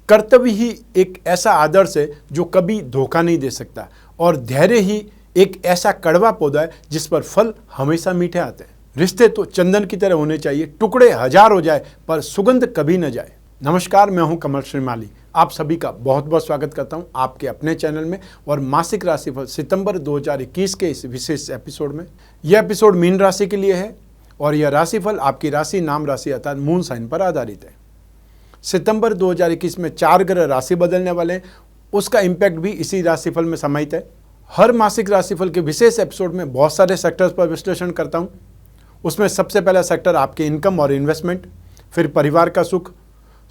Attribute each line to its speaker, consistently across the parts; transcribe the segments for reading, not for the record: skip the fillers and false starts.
Speaker 1: कर्तव्य ही एक ऐसा आदर्श है जो कभी धोखा नहीं दे सकता, और धैर्य ही एक ऐसा कड़वा पौधा है जिस पर फल हमेशा मीठे आते हैं। रिश्ते तो चंदन की तरह होने चाहिए, टुकड़े हजार हो जाए पर सुगंध कभी न जाए। नमस्कार, मैं हूं कमल श्रीमाली। आप सभी का बहुत बहुत स्वागत करता हूं आपके अपने चैनल में और मासिक राशिफल सितंबर 2021 के इस विशेष एपिसोड में। यह एपिसोड मीन राशि के लिए है और यह राशिफल आपकी राशि, नाम राशि अर्थात मून साइन पर आधारित है। सितंबर 2021 में 4 ग्रह राशि बदलने वाले हैं, उसका इम्पैक्ट भी इसी राशिफल में समाहित है। हर मासिक राशिफल के विशेष एपिसोड में बहुत सारे सेक्टर्स पर विश्लेषण करता हूँ। उसमें सबसे पहला सेक्टर आपके इनकम और इन्वेस्टमेंट, फिर परिवार का सुख,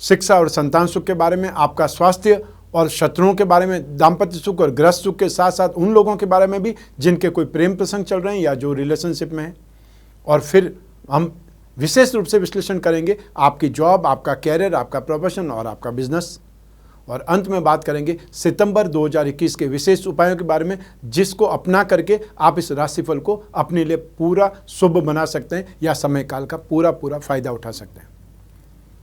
Speaker 1: शिक्षा और संतान सुख के बारे में, आपका स्वास्थ्य और शत्रुओं के बारे में, दाम्पत्य सुख और गृहस्थ सुख के साथ साथ उन लोगों के बारे में भी जिनके कोई प्रेम प्रसंग चल रहे हैं या जो रिलेशनशिप में हैं। और फिर हम विशेष रूप से विश्लेषण करेंगे आपकी जॉब, आपका कैरियर, आपका प्रोफेशन और आपका बिजनेस। और अंत में बात करेंगे सितंबर 2021 के विशेष उपायों के बारे में, जिसको अपना करके आप इस राशिफल को अपने लिए पूरा शुभ बना सकते हैं या समय काल का पूरा फायदा उठा सकते हैं।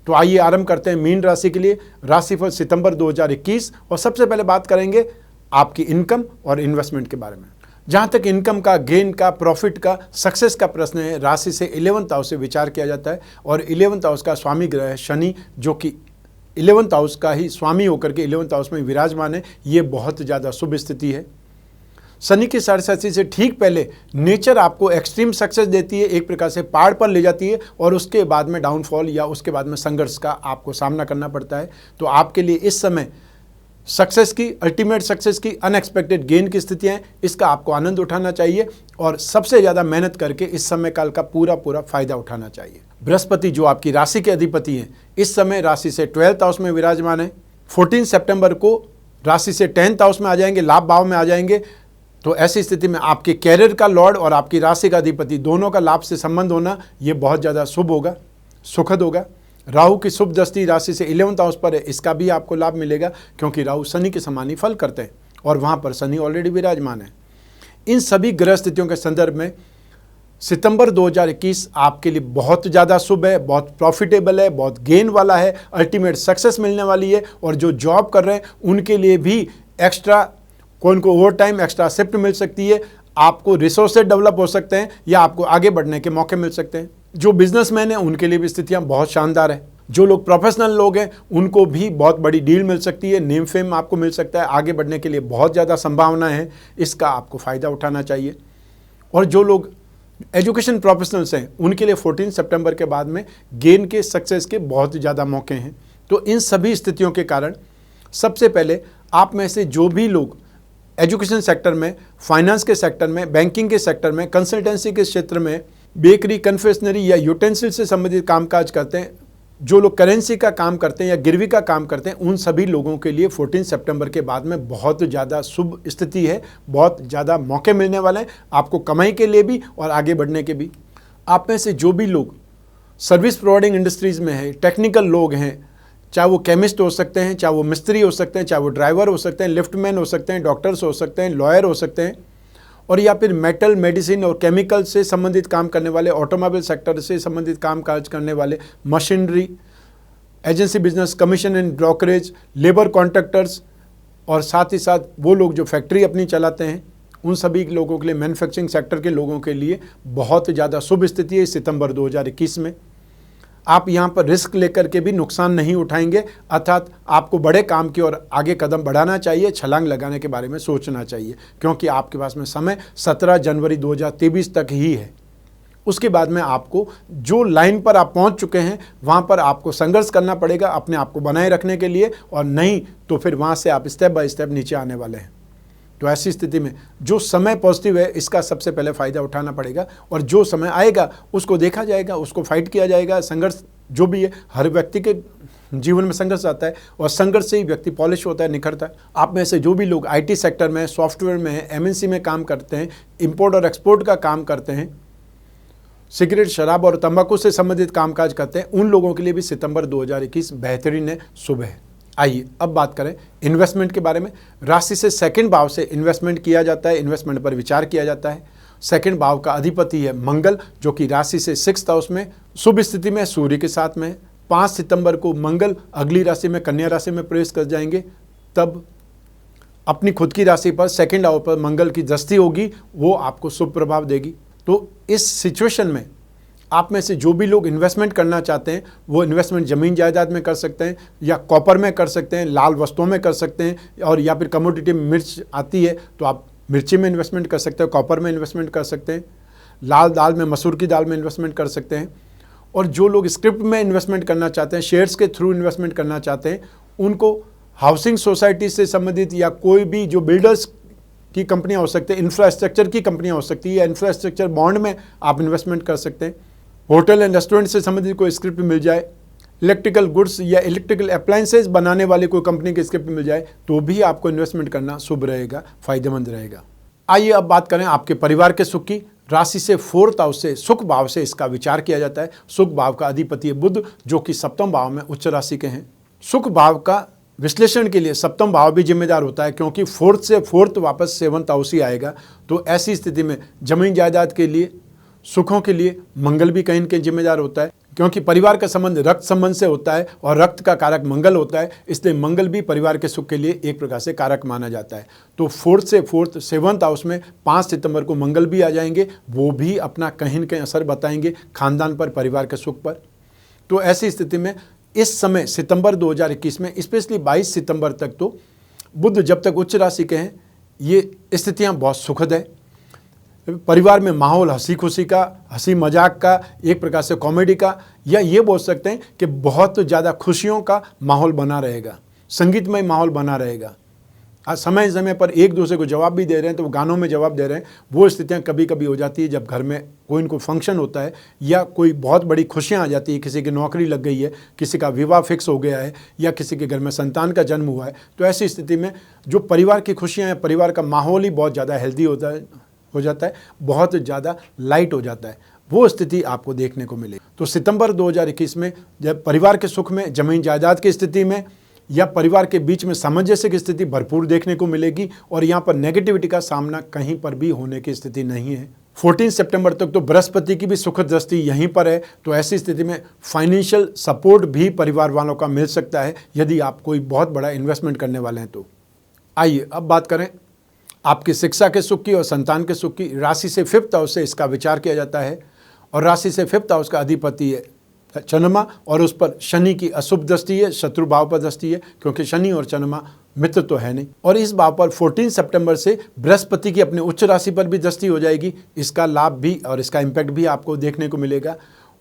Speaker 1: तो आइए आरंभ करते हैं मीन राशि के लिए राशिफल सितंबर 2021। और सबसे पहले बात करेंगे आपकी इनकम और इन्वेस्टमेंट के बारे में। जहाँ तक इनकम का, गेन का, प्रॉफिट का, सक्सेस का प्रश्न है, राशि से 11th हाउस से विचार किया जाता है और 11th हाउस का स्वामी ग्रह है शनि, जो कि 11th हाउस का ही स्वामी होकर के 11th हाउस में विराजमान है। ये बहुत ज़्यादा शुभ स्थिति है। शनि की साढ़ेसाती से ठीक पहले नेचर आपको एक्सट्रीम सक्सेस देती है, एक प्रकार से पहाड़ पर ले जाती है और उसके बाद में डाउनफॉल या उसके बाद में संघर्ष का आपको सामना करना पड़ता है। तो आपके लिए इस समय सक्सेस की, अल्टीमेट सक्सेस की, अनएक्सपेक्टेड गेन की स्थितियाँ हैं, इसका आपको आनंद उठाना चाहिए और सबसे ज़्यादा मेहनत करके इस समय काल का पूरा फायदा उठाना चाहिए। बृहस्पति जो आपकी राशि के अधिपति हैं, इस समय राशि से 12th हाउस में विराजमान है। 14 सितंबर को राशि से 10th हाउस में आ जाएंगे, लाभ भाव में आ जाएंगे। तो ऐसी स्थिति में आपके कैरियर का लॉर्ड और आपकी राशि का अधिपति दोनों का लाभ से संबंध होना ये बहुत ज़्यादा शुभ होगा, सुखद होगा। राहु की शुभ दृष्टि राशि से 11th हाउस पर है, इसका भी आपको लाभ मिलेगा क्योंकि राहु शनि के समान ही फल करते हैं और वहाँ पर शनि ऑलरेडी विराजमान है। इन सभी ग्रह स्थितियों के संदर्भ में सितंबर 2021 आपके लिए बहुत ज़्यादा शुभ है, बहुत प्रॉफिटेबल है, बहुत गेन वाला है, अल्टीमेट सक्सेस मिलने वाली है। और जो जॉब कर रहे हैं उनके लिए भी एक्स्ट्रा को ओवर टाइम, एक्स्ट्रा शिफ्ट मिल सकती है, आपको रिसोर्सेज डेवलप हो सकते हैं या आपको आगे बढ़ने के मौके मिल सकते हैं। जो बिजनेसमैन हैं उनके लिए भी स्थितियाँ बहुत शानदार है। जो लोग प्रोफेशनल लोग हैं उनको भी बहुत बड़ी डील मिल सकती है, नेम फेम आपको मिल सकता है, आगे बढ़ने के लिए बहुत ज़्यादा संभावना है, इसका आपको फ़ायदा उठाना चाहिए। और जो लोग एजुकेशन प्रोफेशनल्स हैं उनके लिए 14 सितंबर के बाद में गेन के, सक्सेस के बहुत ज़्यादा मौके हैं। तो इन सभी स्थितियों के कारण सबसे पहले आप में से जो भी लोग एजुकेशन सेक्टर में, फाइनेंस के सेक्टर में, बैंकिंग के सेक्टर में, कंसल्टेंसी के क्षेत्र में, बेकरी, कन्फेक्शनरी या यूटेंसिल से संबंधित कामकाज करते हैं, जो लोग करेंसी का काम करते हैं या गिरवी का काम करते हैं, उन सभी लोगों के लिए 14 सितंबर के बाद में बहुत ज़्यादा शुभ स्थिति है, बहुत ज़्यादा मौके मिलने वाले हैं आपको कमाई के लिए भी और आगे बढ़ने के भी। आप में से जो भी लोग सर्विस प्रोवाइडिंग इंडस्ट्रीज़ में है, टेक्निकल लोग हैं, चाहे वो केमिस्ट हो सकते हैं, चाहे वो मिस्त्री हो सकते हैं, चाहे वो ड्राइवर हो सकते हैं, लिफ्टमैन हो सकते हैं, डॉक्टर्स हो सकते हैं, लॉयर हो सकते हैं, और या फिर मेटल, मेडिसिन और केमिकल से संबंधित काम करने वाले, ऑटोमोबाइल सेक्टर से संबंधित काम काज करने वाले, machinery, agency business, commission and brokerage, labour contractors और साथ ही साथ वो लोग जो फैक्ट्री अपनी चलाते हैं, उन सभी लोगों के लिए, मैन्युफैक्चरिंग सेक्टर के लोगों के लिए बहुत ज़्यादा शुभ स्थिति है सितंबर 2021 में। आप यहाँ पर रिस्क लेकर के भी नुकसान नहीं उठाएंगे, अर्थात आपको बड़े काम की ओर आगे कदम बढ़ाना चाहिए, छलांग लगाने के बारे में सोचना चाहिए क्योंकि आपके पास में समय 17 जनवरी 2023 तक ही है। उसके बाद में आपको जो लाइन पर आप पहुँच चुके हैं वहाँ पर आपको संघर्ष करना पड़ेगा अपने आप को बनाए रखने के लिए, और नहीं तो फिर वहाँ से आप स्टेप बाय स्टेप नीचे आने वाले हैं। तो ऐसी स्थिति में जो समय पॉजिटिव है इसका सबसे पहले फ़ायदा उठाना पड़ेगा और जो समय आएगा उसको देखा जाएगा, उसको फाइट किया जाएगा। संघर्ष जो भी है, हर व्यक्ति के जीवन में संघर्ष आता है और संघर्ष से ही व्यक्ति पॉलिश होता है, निखरता है। आप में से जो भी लोग आईटी सेक्टर में, सॉफ्टवेयर में है, एमएनसी में काम करते हैं, इंपोर्ट और एक्सपोर्ट का काम करते हैं, सिगरेट, शराब और तंबाकू से संबंधित कामकाज करते हैं, उन लोगों के लिए भी सितंबर 2021 बेहतरीन है, शुभ है। आइए अब बात करें इन्वेस्टमेंट के बारे में। राशि से 2nd भाव से इन्वेस्टमेंट किया जाता है, इन्वेस्टमेंट पर विचार किया जाता है। 2nd भाव का अधिपति है मंगल, जो कि राशि से 6th हाउस में शुभ स्थिति में सूर्य के साथ में। 5 सितंबर को मंगल अगली राशि में कन्या राशि में प्रवेश कर जाएंगे, तब अपनी खुद की राशि पर सेकंड हाउस पर मंगल की दृष्टि होगी, वो आपको शुभ प्रभाव देगी। तो इस सिचुएशन में आप में से जो भी लोग इन्वेस्टमेंट करना चाहते हैं वो इन्वेस्टमेंट ज़मीन जायदाद में कर सकते हैं, या कॉपर में कर सकते हैं, लाल वस्तुओं में कर सकते हैं, और या फिर कमोडिटी में मिर्च आती है तो आप मिर्ची में इन्वेस्टमेंट कर सकते हैं, कॉपर में इन्वेस्टमेंट कर सकते हैं, लाल दाल में, मसूर की दाल में इन्वेस्टमेंट कर सकते हैं। और जो लोग स्क्रिप्ट में इन्वेस्टमेंट करना चाहते हैं, शेयर्स के थ्रू इन्वेस्टमेंट करना चाहते हैं, उनको हाउसिंग सोसाइटी से संबंधित या कोई भी जो बिल्डर्स की कंपनियां हो सकती है, इंफ्रास्ट्रक्चर की कंपनियां हो सकती है, या इंफ्रास्ट्रक्चर बॉन्ड में आप इन्वेस्टमेंट कर सकते हैं। होटल एंड रेस्टोरेंट से संबंधित कोई स्क्रिप्ट मिल जाए, इलेक्ट्रिकल गुड्स या इलेक्ट्रिकल अप्लायंसेज बनाने वाली कोई कंपनी की स्क्रिप्ट मिल जाए, तो भी आपको इन्वेस्टमेंट करना शुभ रहेगा, फायदेमंद रहेगा। आइए अब बात करें आपके परिवार के सुख की। राशि से 4th हाउस से, सुख भाव से इसका विचार किया जाता है। सुख भाव का अधिपति है बुध, जो कि सप्तम भाव में उच्च राशि के हैं। सुख भाव का विश्लेषण के लिए सप्तम भाव भी जिम्मेदार होता है, क्योंकि 4th से 4th वापस 7th हाउस ही आएगा। तो ऐसी स्थिति में जमीन जायदाद के लिए, सुखों के लिए मंगल भी कहीं न कहीं जिम्मेदार होता है, क्योंकि परिवार का संबंध रक्त संबंध से होता है और रक्त का कारक मंगल होता है, इसलिए मंगल भी परिवार के सुख के लिए एक प्रकार से कारक माना जाता है। तो 4th से 4th 7th हाउस में 5 सितंबर को मंगल भी आ जाएंगे, वो भी अपना कहीं न कहीं असर बताएंगे खानदान पर, परिवार के सुख पर। तो ऐसी स्थिति में इस समय सितंबर 2021 में, स्पेशली 22 सितंबर तक, तो बुध जब तक उच्च राशि के हैं, ये स्थितियाँ बहुत सुखद है। परिवार में माहौल हंसी खुशी का, हंसी मजाक का, एक प्रकार से कॉमेडी का, या ये बोल सकते हैं कि बहुत ज़्यादा खुशियों का माहौल बना रहेगा, संगीतमय माहौल बना रहेगा। समय समय पर एक दूसरे को जवाब भी दे रहे हैं, तो वो गानों में जवाब दे रहे हैं। वो स्थितियाँ कभी कभी हो जाती है जब घर में कोई इनको फंक्शन होता है, या कोई बहुत बड़ी खुशियाँ आ जाती है, किसी की नौकरी लग गई है, किसी का विवाह फिक्स हो गया है, या किसी के घर में संतान का जन्म हुआ है। तो ऐसी स्थिति में जो परिवार की खुशियाँ हैं, परिवार का माहौल ही बहुत ज़्यादा हेल्दी हो जाता है, बहुत ज़्यादा लाइट हो जाता है, वो स्थिति आपको देखने को मिलेगी। तो सितंबर 2021 में जब परिवार के सुख में, जमीन जायदाद की स्थिति में, या परिवार के बीच में सामंजस्य की स्थिति भरपूर देखने को मिलेगी, और यहाँ पर नेगेटिविटी का सामना कहीं पर भी होने की स्थिति नहीं है। 14 सितंबर तक तो बृहस्पति की भी सुखद दृष्टि यहीं पर है, तो ऐसी स्थिति में फाइनेंशियल सपोर्ट भी परिवार वालों का मिल सकता है, यदि आप कोई बहुत बड़ा इन्वेस्टमेंट करने वाले हैं तो। आइए अब बात करें आपकी शिक्षा के सुख की और संतान के सुख की। राशि से 5th हाउस से इसका विचार किया जाता है, और राशि से 5th हाउस का अधिपति है चंद्रमा, और उस पर शनि की अशुभ दृष्टि है, शत्रु भाव पर दृष्टि है, क्योंकि शनि और चंद्रमा मित्र तो है नहीं। और इस भाव पर 14 सितंबर से बृहस्पति की अपने उच्च राशि पर भी दृष्टि हो जाएगी। इसका लाभ भी और इसका इम्पैक्ट भी आपको देखने को मिलेगा।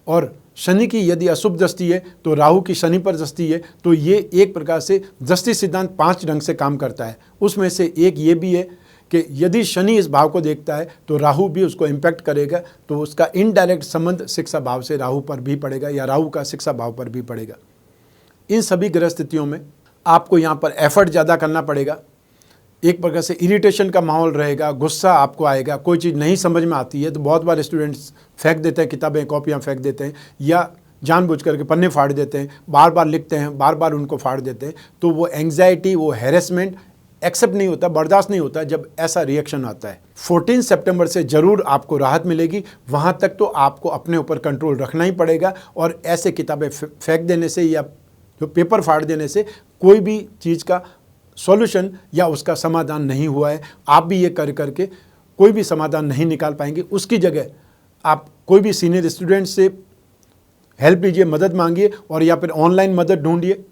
Speaker 1: और शनि की यदि अशुभ दृष्टि है तो राहु की शनि पर दृष्टि है, तो ये एक प्रकार से दृष्टि सिद्धांत 5 ढंग से काम करता है। उसमें से एक ये भी है कि यदि शनि इस भाव को देखता है तो राहु भी उसको इम्पैक्ट करेगा, तो उसका इनडायरेक्ट संबंध शिक्षा भाव से राहु पर भी पड़ेगा, या राहु का शिक्षा भाव पर भी पड़ेगा। इन सभी ग्रह स्थितियों में आपको यहाँ पर एफर्ट ज़्यादा करना पड़ेगा। एक प्रकार से इरिटेशन का माहौल रहेगा, गुस्सा आपको आएगा, कोई चीज़ नहीं समझ में आती है तो बहुत बार स्टूडेंट्स फेंक देते हैं, किताबें कॉपियाँ फेंक देते हैं, या जानबूझ करके पन्ने फाड़ देते हैं, बार बार लिखते हैं, बार बार उनको फाड़ देते हैं। तो वो एंग्जाइटी, वो हैरेसमेंट एक्सेप्ट नहीं होता, बर्दाश्त नहीं होता जब ऐसा रिएक्शन आता है। 14 सितंबर से ज़रूर आपको राहत मिलेगी, वहाँ तक तो आपको अपने ऊपर कंट्रोल रखना ही पड़ेगा, और ऐसे किताबें फेंक देने से या जो पेपर फाड़ देने से कोई भी चीज़ का सॉल्यूशन या उसका समाधान नहीं हुआ है। आप भी ये कर करके कोई भी समाधान नहीं निकाल पाएंगे। उसकी जगह आप कोई भी सीनियर स्टूडेंट से हेल्प लीजिए, मदद मांगिए, और या फिर ऑनलाइन मदद ढूंढिए।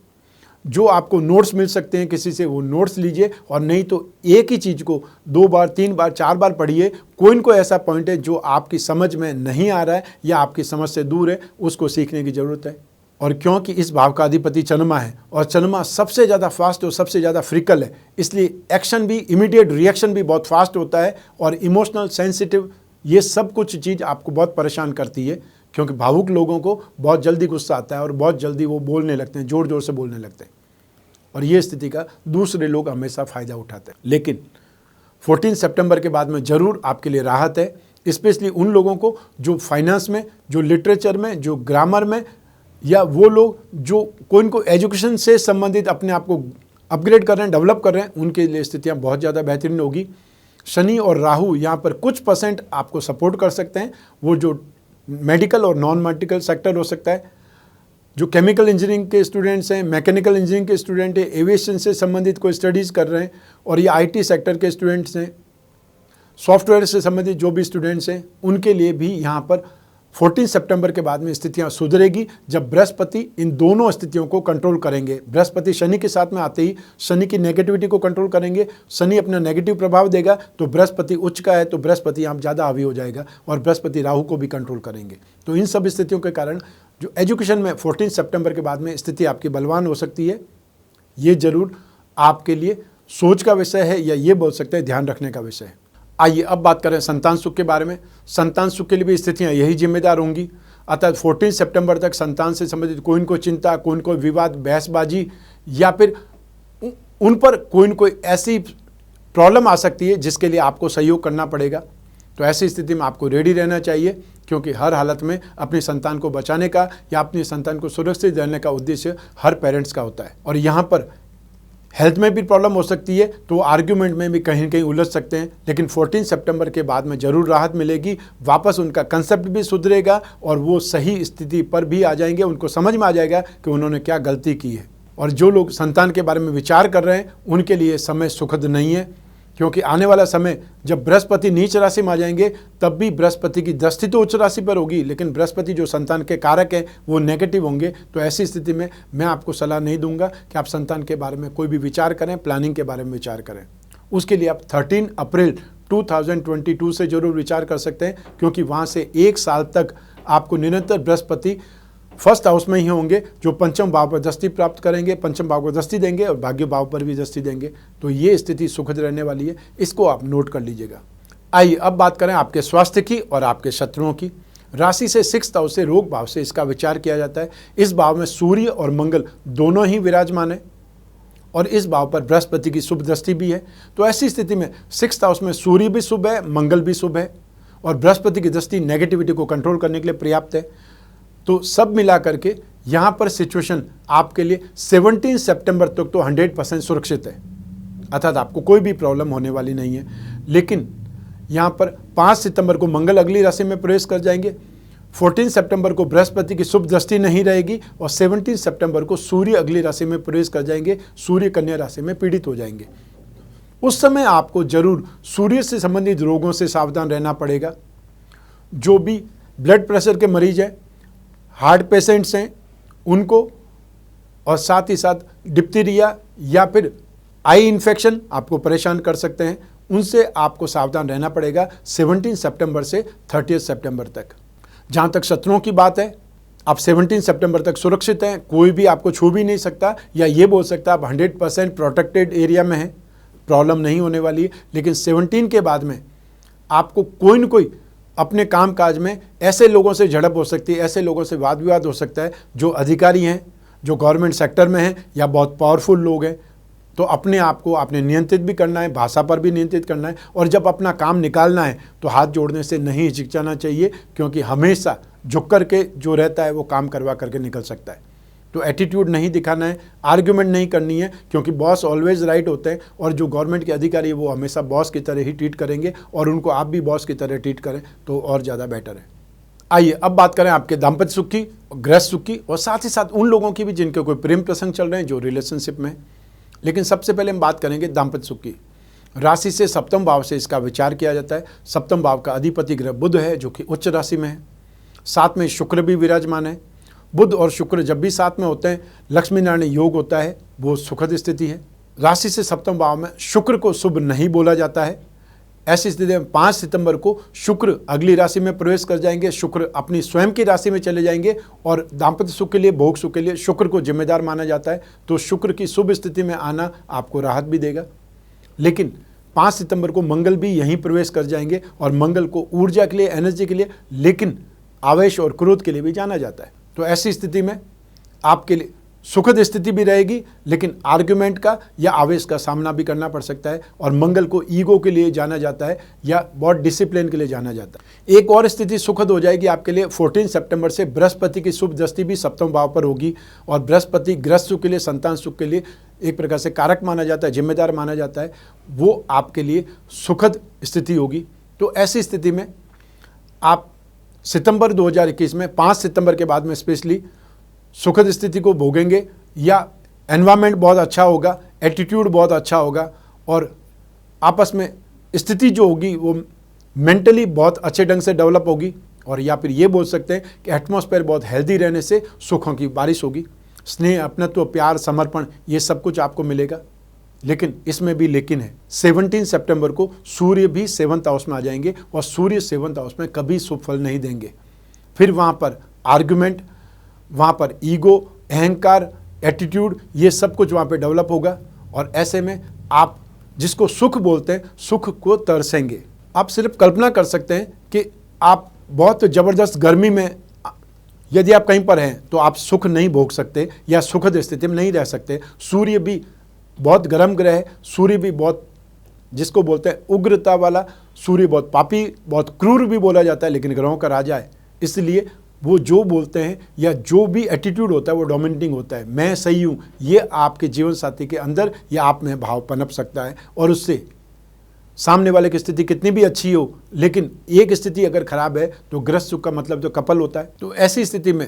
Speaker 1: जो आपको नोट्स मिल सकते हैं किसी से, वो नोट्स लीजिए, और नहीं तो एक ही चीज़ को 2 बार 3 बार 4 बार पढ़िए। कोई न कोई ऐसा पॉइंट है जो आपकी समझ में नहीं आ रहा है या आपकी समझ से दूर है, उसको सीखने की ज़रूरत है। और क्योंकि इस भाव का अधिपति चंद्रमा है, और चंद्रमा सबसे ज़्यादा फास्ट और सबसे ज़्यादा फ्रिकल है, इसलिए एक्शन भी, इमीडिएट रिएक्शन भी बहुत फास्ट होता है, और इमोशनल, सेंसिटिव, ये सब कुछ चीज़ आपको बहुत परेशान करती है, क्योंकि भावुक लोगों को बहुत जल्दी गुस्सा आता है और बहुत जल्दी वो बोलने लगते हैं, ज़ोर ज़ोर से बोलने लगते हैं, और ये स्थिति का दूसरे लोग हमेशा फ़ायदा उठाते हैं। लेकिन 14 सितंबर के बाद में ज़रूर आपके लिए राहत है, स्पेशली उन लोगों को जो फाइनेंस में, जो लिटरेचर में, जो ग्रामर में, या वो लोग जो कोई इनको एजुकेशन से संबंधित अपने आप को अपग्रेड कर रहे हैं, डेवलप कर रहे हैं, उनके लिए स्थितियाँ बहुत ज़्यादा बेहतरीन होगी। शनि और राहु यहाँ पर कुछ % आपको सपोर्ट कर सकते हैं, वो जो मेडिकल और नॉन मेडिकल सेक्टर हो सकता है, जो केमिकल इंजीनियरिंग के स्टूडेंट्स हैं, मैकेनिकल इंजीनियरिंग के स्टूडेंट हैं, एविएशन से संबंधित कोई स्टडीज़ कर रहे हैं, और ये आईटी सेक्टर के स्टूडेंट्स हैं, सॉफ्टवेयर से संबंधित जो भी स्टूडेंट्स हैं, उनके लिए भी यहाँ पर 14 सितंबर के बाद में स्थितियाँ सुधरेगी जब बृहस्पति इन दोनों स्थितियों को कंट्रोल करेंगे। बृहस्पति शनि के साथ में आते ही शनि की नेगेटिविटी को कंट्रोल करेंगे, शनि अपना नेगेटिव प्रभाव देगा, तो बृहस्पति उच्च का है तो बृहस्पति यहाँ ज़्यादा हावी हो जाएगा, और बृहस्पति राहु को भी कंट्रोल करेंगे। तो इन सब स्थितियों के कारण जो एजुकेशन में 14 सितंबर के बाद में स्थिति आपकी बलवान हो सकती है। ये जरूर आपके लिए सोच का विषय है, या ये बोल सकते हैं ध्यान रखने का विषय है। आइए अब बात करें संतान सुख के बारे में। संतान सुख के लिए भी स्थितियां यही जिम्मेदार होंगी। अर्थात 14 सितंबर तक संतान से संबंधित कोई न कोई चिंता, कोई न कोई विवाद, बहसबाजी, या फिर उन पर कोई न कोई ऐसी प्रॉब्लम आ सकती है जिसके लिए आपको सहयोग करना पड़ेगा। तो ऐसी स्थिति में आपको रेडी रहना चाहिए, क्योंकि हर हालत में अपनी संतान को बचाने का या अपनी संतान को सुरक्षित रहने का उद्देश्य हर पेरेंट्स का होता है। और यहाँ पर हेल्थ में भी प्रॉब्लम हो सकती है, तो आर्ग्यूमेंट में भी कहीं न कहीं उलझ सकते हैं, लेकिन 14 सितंबर के बाद में ज़रूर राहत मिलेगी। वापस उनका कंसेप्ट भी सुधरेगा और वो सही स्थिति पर भी आ जाएंगे, उनको समझ में आ जाएगा कि उन्होंने क्या गलती की है। और जो लोग संतान के बारे में विचार कर रहे हैं उनके लिए समय सुखद नहीं है, क्योंकि आने वाला समय जब बृहस्पति नीच राशि में आ जाएंगे तब भी बृहस्पति की दृष्टि तो उच्च राशि पर होगी, लेकिन बृहस्पति जो संतान के कारक हैं वो नेगेटिव होंगे। तो ऐसी स्थिति में मैं आपको सलाह नहीं दूंगा कि आप संतान के बारे में कोई भी विचार करें, प्लानिंग के बारे में विचार करें। उसके लिए आप 13 अप्रैल 2022 से जरूर विचार कर सकते हैं, क्योंकि वहाँ से 1 साल तक आपको निरंतर बृहस्पति फर्स्ट हाउस में ही होंगे, जो पंचम भाव पर दृष्टि प्राप्त करेंगे, पंचम भाव को दृष्टि देंगे और भाग्य भाव पर भी दृष्टि देंगे। तो ये स्थिति सुखद रहने वाली है, इसको आप नोट कर लीजिएगा। आइए अब बात करें आपके स्वास्थ्य की और आपके शत्रुओं की। राशि से 6th हाउस से रोग भाव से इसका विचार किया जाता है। इस भाव में सूर्य और मंगल दोनों ही विराजमान है, और इस भाव पर बृहस्पति की शुभ दृष्टि भी है। तो ऐसी स्थिति में 6th हाउस में सूर्य भी शुभ है, मंगल भी शुभ है, और बृहस्पति की दृष्टि नेगेटिविटी को कंट्रोल करने के लिए पर्याप्त है। तो सब मिला करके यहाँ पर सिचुएशन आपके लिए 17 सितंबर तक तो 100% सुरक्षित है, अर्थात आपको कोई भी प्रॉब्लम होने वाली नहीं है। लेकिन यहाँ पर 5 सितंबर को मंगल अगली राशि में प्रवेश कर जाएंगे, 14 सितंबर को बृहस्पति की शुभ दृष्टि नहीं रहेगी, और 17 सितंबर को सूर्य अगली राशि में प्रवेश कर जाएंगे, सूर्य कन्या राशि में पीड़ित हो जाएंगे। उस समय आपको जरूर सूर्य से संबंधित रोगों से सावधान रहना पड़ेगा। जो भी ब्लड प्रेशर के मरीज हैं, हार्ट पेशेंट्स हैं उनको, और साथ ही साथ डिप्थीरिया या फिर आई इन्फेक्शन आपको परेशान कर सकते हैं, उनसे आपको सावधान रहना पड़ेगा 17 सितंबर से 30 सितंबर तक। जहाँ तक शत्रुओं की बात है, आप 17 सितंबर तक सुरक्षित हैं, कोई भी आपको छू भी नहीं सकता, या ये बोल सकता आप 100% प्रोटेक्टेड एरिया में हैं, प्रॉब्लम नहीं होने वाली है। लेकिन 17 के बाद में आपको कोई न कोई अपने काम काज में ऐसे लोगों से झड़प हो सकती है, ऐसे लोगों से वाद विवाद हो सकता है जो अधिकारी हैं, जो गवर्नमेंट सेक्टर में हैं, या बहुत पावरफुल लोग हैं। तो अपने आप को आपने नियंत्रित भी करना है, भाषा पर भी नियंत्रित करना है, और जब अपना काम निकालना है तो हाथ जोड़ने से नहीं हिचकिचाना चाहिए, क्योंकि हमेशा झुक करके जो रहता है वो काम करवा करके निकल सकता है। तो एटीट्यूड नहीं दिखाना है, आर्ग्यूमेंट नहीं करनी है, क्योंकि बॉस ऑलवेज राइट होते हैं, और जो गवर्नमेंट के अधिकारी है वो हमेशा बॉस की तरह ही ट्रीट करेंगे, और उनको आप भी बॉस की तरह ट्रीट करें तो और ज़्यादा बेटर है। आइए अब बात करें आपके दाम्पत्य सुख की, गृहस्थ सुख की, और साथ ही साथ उन लोगों की भी जिनके कोई प्रेम प्रसंग चल रहे हैं, जो रिलेशनशिप में। लेकिन सबसे पहले हम बात करेंगे दाम्पत्य सुख की। राशि से 7वें भाव से इसका विचार किया जाता है। 7वें भाव का अधिपति ग्रह बुध है, जो कि उच्च राशि में है, साथ में शुक्र भी विराजमान है। बुध और शुक्र जब भी साथ में होते हैं लक्ष्मी नारायण योग होता है, वो सुखद स्थिति है। राशि से 7वें भाव में शुक्र को शुभ नहीं बोला जाता है। ऐसी स्थिति में 5 सितंबर को शुक्र अगली राशि में प्रवेश कर जाएंगे, शुक्र अपनी स्वयं की राशि में चले जाएंगे, और दाम्पत्य सुख के लिए, भोग सुख के लिए शुक्र को जिम्मेदार माना जाता है। तो शुक्र की शुभ स्थिति में आना आपको राहत भी देगा। लेकिन 5 सितंबर को मंगल भी यहीं प्रवेश कर जाएंगे, और मंगल को ऊर्जा के लिए, एनर्जी के लिए, लेकिन आवेश और क्रोध के लिए भी जाना जाता है। तो ऐसी स्थिति में आपके लिए सुखद स्थिति भी रहेगी, लेकिन आर्ग्यूमेंट का या आवेश का सामना भी करना पड़ सकता है, और मंगल को ईगो के लिए जाना जाता है या बहुत डिसिप्लिन के लिए जाना जाता है। एक और स्थिति सुखद हो जाएगी आपके लिए 14 सितंबर से, बृहस्पति की शुभ दृष्टि भी 7वें भाव पर होगी, और बृहस्पति गृहस्थ सुख के लिए, संतान सुख के लिए एक प्रकार से कारक माना जाता है, जिम्मेदार माना जाता है, वो आपके लिए सुखद स्थिति होगी। तो ऐसी स्थिति में आप सितंबर 2021 में 5 सितंबर के बाद में स्पेशली सुखद स्थिति को भोगेंगे, या एनवायरनमेंट बहुत अच्छा होगा, एटीट्यूड बहुत अच्छा होगा, और आपस में स्थिति जो होगी वो मेंटली बहुत अच्छे ढंग से डेवलप होगी, और या फिर ये बोल सकते हैं कि एटमॉस्फेयर बहुत हेल्दी रहने से सुखों की बारिश होगी। स्नेह, अपनत्व, प्यार, समर्पण, ये सब कुछ आपको मिलेगा। लेकिन इसमें भी लेकिन है, 17 सितंबर को सूर्य भी 7th हाउस में आ जाएंगे, और सूर्य 7th हाउस में कभी शुभ फल नहीं देंगे। फिर वहाँ पर आर्गुमेंट, वहाँ पर ईगो, अहंकार, एटीट्यूड, ये सब कुछ वहाँ पे डेवलप होगा, और ऐसे में आप जिसको सुख बोलते हैं, सुख को तरसेंगे। आप सिर्फ कल्पना कर सकते हैं कि आप बहुत ज़बरदस्त गर्मी में यदि आप कहीं पर हैं तो आप सुख नहीं भोग सकते या सुखद स्थिति में नहीं रह सकते। सूर्य भी बहुत गर्म ग्रह है, सूर्य भी बहुत, जिसको बोलते हैं उग्रता वाला, सूर्य बहुत पापी, बहुत क्रूर भी बोला जाता है, लेकिन ग्रहों का राजा है। इसलिए वो जो बोलते हैं या जो भी एटीट्यूड होता है वो डोमिनेटिंग होता है। मैं सही हूँ, ये आपके जीवन साथी के अंदर या आप में भाव पनप सकता है, और उससे सामने वाले की स्थिति कितनी भी अच्छी हो, लेकिन एक स्थिति अगर खराब है तो ग्रस्त सुख का मतलब जो कपल होता है। तो ऐसी स्थिति में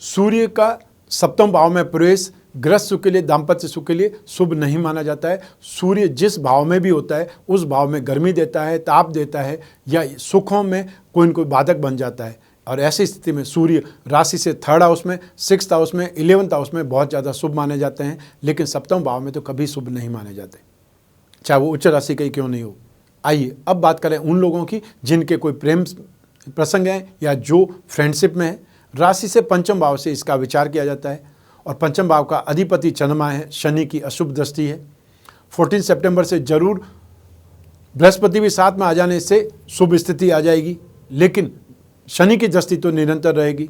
Speaker 1: सूर्य का 7वें भाव में प्रवेश ग्रस्त सुख के लिए, दाम्पत्य सुख के लिए शुभ नहीं माना जाता है। सूर्य जिस भाव में भी होता है उस भाव में गर्मी देता है, ताप देता है, या सुखों में कोई न कोई बाधक बन जाता है। और ऐसी स्थिति में सूर्य राशि से 3rd हाउस में, 6th हाउस में, 11th हाउस में बहुत ज़्यादा शुभ माने जाते हैं, लेकिन 7वें भाव में तो कभी शुभ नहीं माने जाते, चाहे वो उच्च राशि का ही क्यों नहीं हो। आइए अब बात करें उन लोगों की जिनके कोई प्रेम प्रसंग हैं या जो फ्रेंडशिप में है। राशि से 5वें भाव से इसका विचार किया जाता है, और 5वें भाव का अधिपति चंद्रमा है, शनि की अशुभ दृष्टि है। 14 सितंबर से जरूर बृहस्पति भी साथ में आ जाने से शुभ स्थिति आ जाएगी, लेकिन शनि की दृष्टि तो निरंतर रहेगी।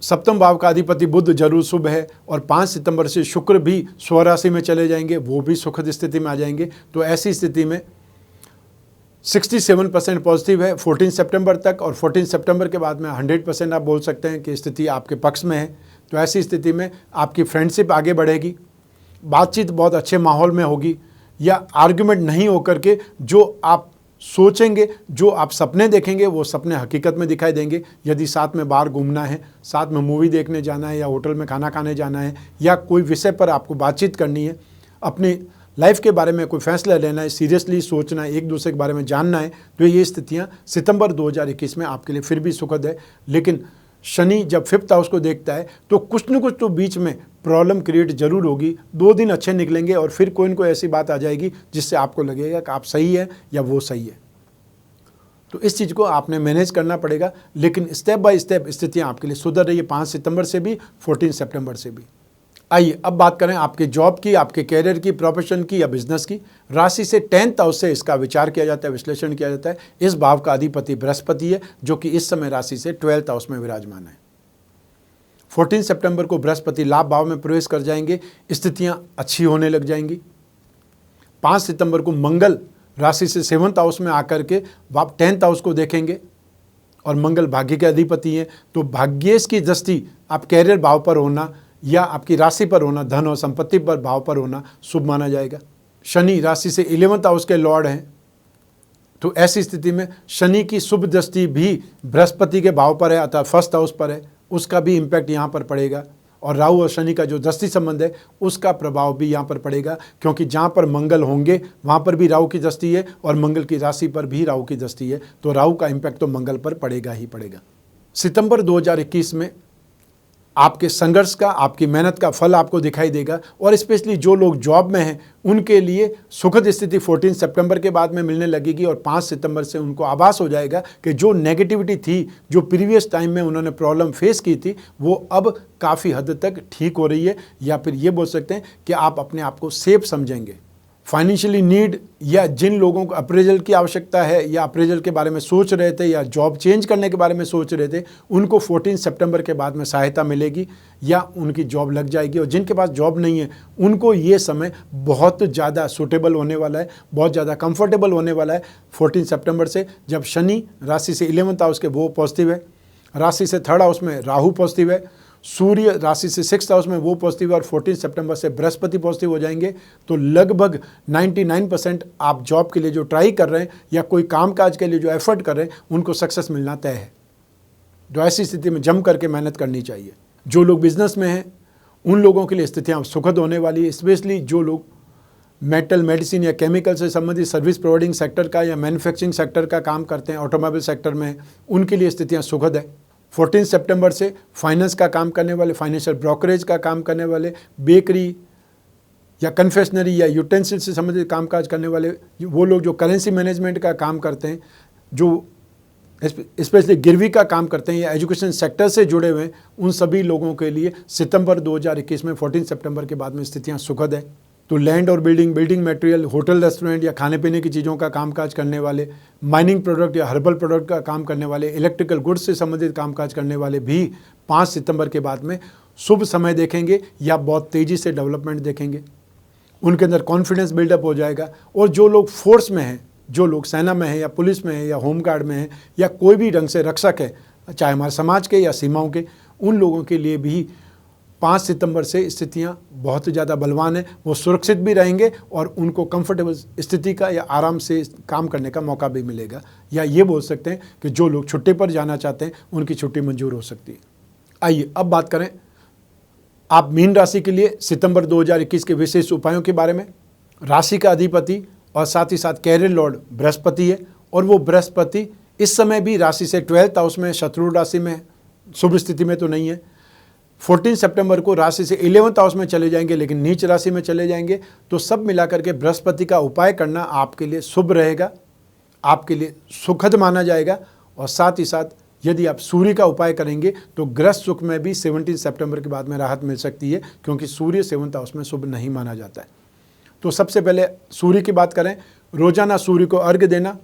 Speaker 1: 7वें भाव का अधिपति बुध जरूर शुभ है, और 5 सितंबर से शुक्र भी स्वराशि में चले जाएंगे, वो भी सुखद स्थिति में आ जाएंगे। तो ऐसी स्थिति में 67% पॉजिटिव है 14 सितंबर तक, और 14 सितंबर के बाद में 100% आप बोल सकते हैं कि स्थिति आपके पक्ष में है। तो ऐसी स्थिति में आपकी फ्रेंडशिप आगे बढ़ेगी, बातचीत बहुत अच्छे माहौल में होगी, या आर्गुमेंट नहीं होकर के जो आप सोचेंगे, जो आप सपने देखेंगे, वो सपने हकीकत में दिखाई देंगे। यदि साथ में बाहर घूमना है, साथ में मूवी देखने जाना है, या होटल में खाना खाने जाना है, या कोई विषय पर आपको बातचीत करनी है, अपनी लाइफ के बारे में कोई फैसला लेना है, सीरियसली सोचना है, एक दूसरे के बारे में जानना है, तो ये स्थितियाँ सितंबर 2021 में आपके लिए फिर भी सुखद है। लेकिन शनि जब 5th हाउस को देखता है तो कुछ न कुछ तो बीच में प्रॉब्लम क्रिएट जरूर होगी। 2 दिन अच्छे निकलेंगे और फिर कोई न कोई ऐसी बात आ जाएगी जिससे आपको लगेगा कि आप सही है या वो सही है। तो इस चीज़ को आपने मैनेज करना पड़ेगा, लेकिन स्टेप बाय स्टेप स्थितियाँ आपके लिए सुधर रही है 5 सितंबर से भी, 14 सितंबर से भी। आइए अब बात करें आपके जॉब की, आपके कैरियर की, प्रोफेशन की या बिजनेस की। राशि से 10th हाउस से इसका विचार किया जाता है, विश्लेषण किया जाता है। इस भाव का अधिपति बृहस्पति है, जो कि इस समय राशि से 12th हाउस में विराजमान है। 14 सितंबर को बृहस्पति लाभ भाव में प्रवेश कर जाएंगे, स्थितियां अच्छी होने लग जाएंगी। 5 सितंबर को मंगल राशि से 7th हाउस में आकर के 10th हाउस को देखेंगे, और मंगल भाग्य के अधिपति हैं। तो भाग्येश की दृष्टि आप कैरियर भाव पर होना या आपकी राशि पर होना, धन और संपत्ति पर भाव पर होना शुभ माना जाएगा। शनि राशि से 11th हाउस के लॉर्ड हैं, तो ऐसी स्थिति में शनि की शुभ दृष्टि भी बृहस्पति के भाव पर है, अर्थात 1st हाउस पर है, उसका भी इम्पैक्ट यहाँ पर पड़ेगा। और राहु और शनि का जो दृष्टि संबंध है उसका प्रभाव भी यहाँ पर पड़ेगा, क्योंकि जहाँ पर मंगल होंगे वहाँ पर भी राहु की दृष्टि है, और मंगल की राशि पर भी राहु की दृष्टि है। तो राहु का इम्पैक्ट तो मंगल पर पड़ेगा ही पड़ेगा। सितंबर 2021 में आपके संघर्ष का, आपकी मेहनत का फल आपको दिखाई देगा, और स्पेशली जो लोग जॉब में हैं उनके लिए सुखद स्थिति 14 सितंबर के बाद में मिलने लगेगी, और 5 सितंबर से उनको आभास हो जाएगा कि जो नेगेटिविटी थी, जो प्रीवियस टाइम में उन्होंने प्रॉब्लम फेस की थी, वो अब काफ़ी हद तक ठीक हो रही है, या फिर ये बोल सकते हैं कि आप अपने आप को सेफ समझेंगे। फाइनेंशियली नीड या जिन लोगों को अप्रेजल की आवश्यकता है या अप्रेजल के बारे में सोच रहे थे या जॉब चेंज करने के बारे में सोच रहे थे, उनको 14 सितंबर के बाद में सहायता मिलेगी या उनकी जॉब लग जाएगी। और जिनके पास जॉब नहीं है उनको ये समय बहुत ज़्यादा सूटेबल होने वाला है, बहुत ज़्यादा कंफर्टेबल होने वाला है 14 सितंबर से, जब शनि राशि से 11th हाउस के वो पॉजिटिव है, राशि से 3rd हाउस में राहु पॉजिटिव है, सूर्य राशि से 6th हाउस में वो पॉजिटिव है, और 14 सितंबर से बृहस्पति पॉजिटिव हो जाएंगे। तो लगभग 99% आप जॉब के लिए जो ट्राई कर रहे हैं या कोई कामकाज के लिए जो एफर्ट कर रहे हैं उनको सक्सेस मिलना तय है। तो ऐसी स्थिति में जम करके मेहनत करनी चाहिए। जो लोग बिजनेस में हैं उन लोगों के लिए स्थितियाँ सुखद होने वाली है। स्पेशली जो लोग मेटल, मेडिसिन या केमिकल से संबंधित सर्विस प्रोवाइडिंग सेक्टर का या मैन्युफैक्चरिंग सेक्टर का काम करते हैं, ऑटोमोबाइल सेक्टर में, उनके लिए स्थितियाँ सुखद है। 14 सितंबर से फाइनेंस का काम करने वाले, फाइनेंशियल ब्रोकरेज का काम करने वाले, बेकरी या कन्फेक्शनरी या यूटेंसिल से संबंधित कामकाज करने वाले, वो लोग जो करेंसी मैनेजमेंट का काम करते हैं, जो स्पेशली गिरवी का काम करते हैं या एजुकेशन सेक्टर से जुड़े हुए हैं, उन सभी लोगों के लिए सितंबर 2021 में 14 सितंबर के बाद में स्थितियां सुखद है। तो लैंड और बिल्डिंग मटेरियल, होटल, रेस्टोरेंट या खाने पीने की चीज़ों का कामकाज करने वाले, माइनिंग प्रोडक्ट या हर्बल प्रोडक्ट का काम करने वाले, इलेक्ट्रिकल गुड्स से संबंधित कामकाज करने वाले भी 5 सितंबर के बाद में शुभ समय देखेंगे या बहुत तेज़ी से डेवलपमेंट देखेंगे। उनके अंदर कॉन्फिडेंस बिल्डअप हो जाएगा। और जो लोग फोर्स में हैं, जो लोग सेना में हैं या पुलिस में हैं या होमगार्ड में हैं या कोई भी ढंग से रक्षक है, चाहे हमारे समाज के या सीमाओं के, उन लोगों के लिए भी 5 सितंबर से स्थितियां बहुत ज़्यादा बलवान हैं। वो सुरक्षित भी रहेंगे और उनको कंफर्टेबल स्थिति का या आराम से काम करने का मौका भी मिलेगा। या ये बोल सकते हैं कि जो लोग छुट्टी पर जाना चाहते हैं उनकी छुट्टी मंजूर हो सकती है। आइए अब बात करें आप मीन राशि के लिए सितंबर 2021 के विशेष उपायों के बारे में। राशि का अधिपति और साथ ही साथ कैरियर लॉर्ड बृहस्पति है, और वो बृहस्पति इस समय भी राशि से 12th हाउस में, शत्रु राशि में, शुभ स्थिति में तो नहीं है। 14 सितंबर को राशि से 11th हाउस में चले जाएंगे, लेकिन नीच राशि में चले जाएंगे। तो सब मिलाकर के बृहस्पति का उपाय करना आपके लिए शुभ रहेगा, आपके लिए सुखद माना जाएगा। और साथ ही साथ यदि आप सूर्य का उपाय करेंगे तो ग्रह सुख में भी 17 सितंबर के बाद में राहत मिल सकती है, क्योंकि सूर्य 7th हाउस में शुभ नहीं माना जाता है। तो सबसे पहले सूर्य की बात करें। रोजाना सूर्य को अर्घ्य देना,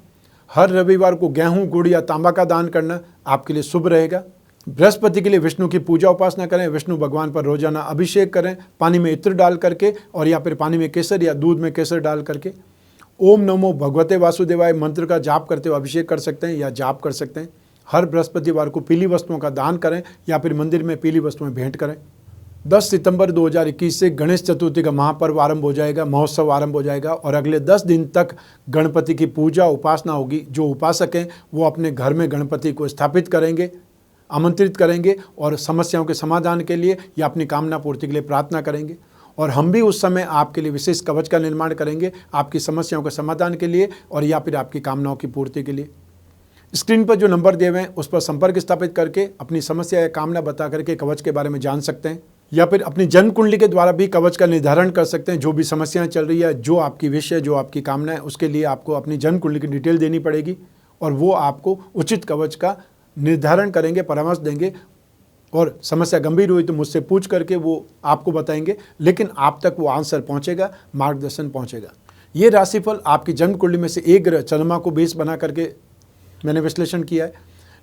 Speaker 1: हर रविवार को गेहूं, गुड़ या तांबा का दान करना आपके लिए शुभ रहेगा। बृहस्पति के लिए विष्णु की पूजा उपासना करें, विष्णु भगवान पर रोजाना अभिषेक करें, पानी में इत्र डाल करके और या फिर पानी में केसर या दूध में केसर डाल करके। ओम नमो भगवते वासुदेवाय मंत्र का जाप करते हुए अभिषेक कर सकते हैं या जाप कर सकते हैं। हर बृहस्पतिवार को पीली वस्तुओं का दान करें या फिर मंदिर में पीली वस्तुएं भेंट करें। 10 सितंबर 2021 से गणेश चतुर्थी का महापर्व आरंभ हो जाएगा, महोत्सव आरंभ हो जाएगा, और अगले 10 दिन तक गणपति की पूजा उपासना होगी। जो उपासक हैं वो अपने घर में गणपति को स्थापित करेंगे, आमंत्रित करेंगे और समस्याओं के समाधान के लिए या अपनी कामना पूर्ति के लिए प्रार्थना करेंगे। और हम भी उस समय आपके लिए विशेष कवच का निर्माण करेंगे, आपकी समस्याओं के समाधान के लिए और या फिर आपकी कामनाओं की पूर्ति के लिए। स्क्रीन पर जो नंबर दिए हुए हैं उस पर संपर्क स्थापित करके अपनी समस्या या कामना बता करके कवच के बारे में जान सकते हैं, या फिर अपनी जन्म कुंडली के द्वारा भी कवच का निर्धारण कर सकते हैं। जो भी समस्याएं चल रही है, जो आपकी विश है, जो आपकी कामना है, उसके लिए आपको अपनी जन्म कुंडली की डिटेल देनी पड़ेगी और वो आपको उचित कवच का निर्धारण करेंगे, परामर्श देंगे। और समस्या गंभीर हुई तो मुझसे पूछ करके वो आपको बताएंगे, लेकिन आप तक वो आंसर पहुंचेगा, मार्गदर्शन पहुंचेगा। ये राशिफल आपकी जन्म कुंडली में से एक ग्रह चंद्रमा को बेस बना करके मैंने विश्लेषण किया है,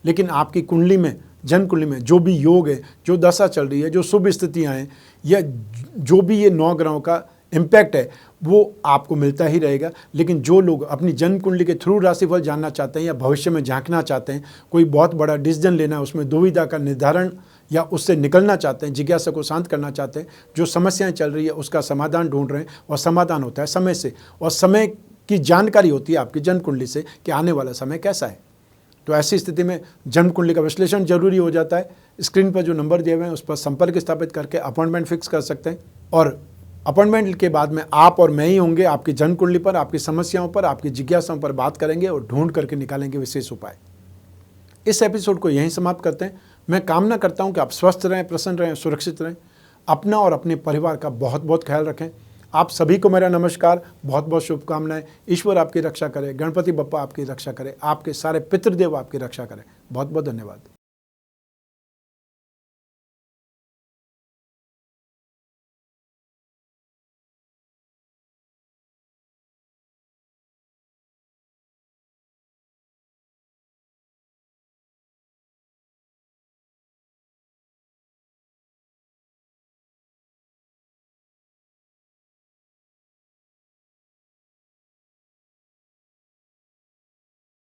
Speaker 1: लेकिन आपकी कुंडली में, जन्म कुंडली में जो भी योग है, जो दशा चल रही है, जो शुभ स्थितियां हैं, या जो भी ये 9 ग्रहों का इम्पैक्ट है वो आपको मिलता ही रहेगा। लेकिन जो लोग अपनी जन्म कुंडली के थ्रू राशिफल जानना चाहते हैं या भविष्य में झांकना चाहते हैं, कोई बहुत बड़ा डिसीजन लेना है, उसमें दुविधा का निर्धारण या उससे निकलना चाहते हैं, जिज्ञासा को शांत करना चाहते हैं, जो समस्याएं चल रही है उसका समाधान ढूंढ रहे हैं, और समाधान होता है समय से, और समय की जानकारी होती है आपकी जन्म कुंडली से कि आने वाला समय कैसा है। तो ऐसी स्थिति में जन्म कुंडली का विश्लेषण जरूरी हो जाता है। स्क्रीन पर जो नंबर दिए हुए हैं उस पर संपर्क स्थापित करके अपॉइंटमेंट फिक्स कर सकते हैं, और अपॉइंटमेंट के बाद में आप और मैं ही होंगे आपकी जन्म कुंडली पर, आपकी समस्याओं पर, आपकी जिज्ञासाओं पर बात करेंगे और ढूंढ करके निकालेंगे विशेष उपाय। इस एपिसोड को यहीं समाप्त करते हैं। मैं कामना करता हूं कि आप स्वस्थ रहें, प्रसन्न रहें, सुरक्षित रहें, अपना और अपने परिवार का बहुत बहुत ख्याल रखें। आप सभी को मेरा नमस्कार, बहुत बहुत शुभकामनाएं। ईश्वर आपकी रक्षा करे, गणपति बप्पा आपकी रक्षा करे, आपके सारे पितृदेव आपकी रक्षा करें। बहुत बहुत धन्यवाद।